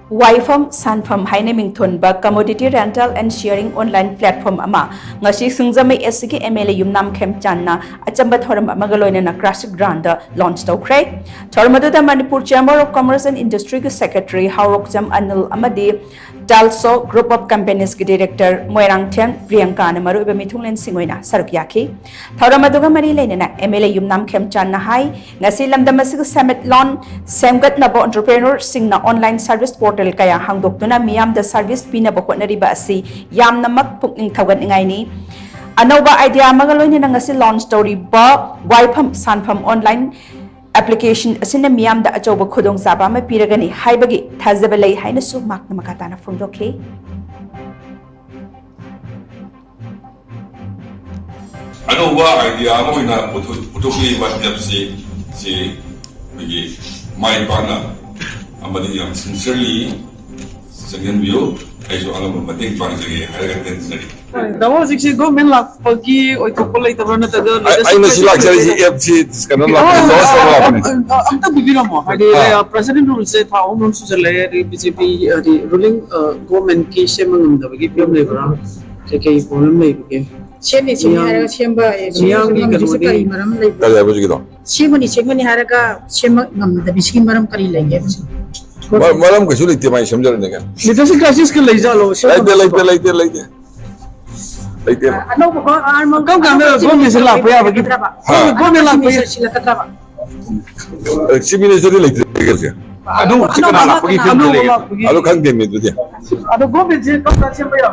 Waipham Shanpham Haina Mingthonba commodity rental and sharing online platform ama ngasi SINGJAMEI SIG MLA YUMNAM KHEMCHAND na ACHAMBA THOURAM AMAGA LOINANA GRANDE launch Toukhre. THOURAM aduda Manipur Chamber of Commerce and Industry ki Secretary Haurokjam Anil amadi Dalso Group of Companies ki Director Moirangthen Priyanka na maruiba mithunglen singoina saruk yaki. THOURAM aduga mari lainana MLA YUMNAM KHEMCHAND na hai ngasi lamdam asig summit lawn semgat nabo entrepreneur sing na online service portal kaya hangdoktuna miyam da service pina bakotnariba asi yamna magpukning thawan ngaini anauba idea magaloini na ngasi launch story ba Waipham Shanpham online application asina miyam da achoba khudong saba ma piragani haibagi thazabalai haina su makna makatana phungdokhe anauba idea moina putuki si bagi mai pana amadi yang sincerely second view aiso alam mating pang jagi haragan sari dawa siksi government la pagi oi kopolai tabana taga ai na sila jari fc kana la loss la amta bibira mo hadi president rule se tha home rules se le bjp ruling government ki se mangam da bagi pm le bra ke problem le ke Chemi haraga chemba kari maram lai kaya buji gido chemani haraga chema ngam da biski maram kari lai ge malam ka suli te mai samjar ne ka leadership crisis ke lai jalo laite ano ba armang kam kam government se la paya bagi government la paya sila katraba simine sori laite ke ano alo kan game me do dia ano government je kam chemba ya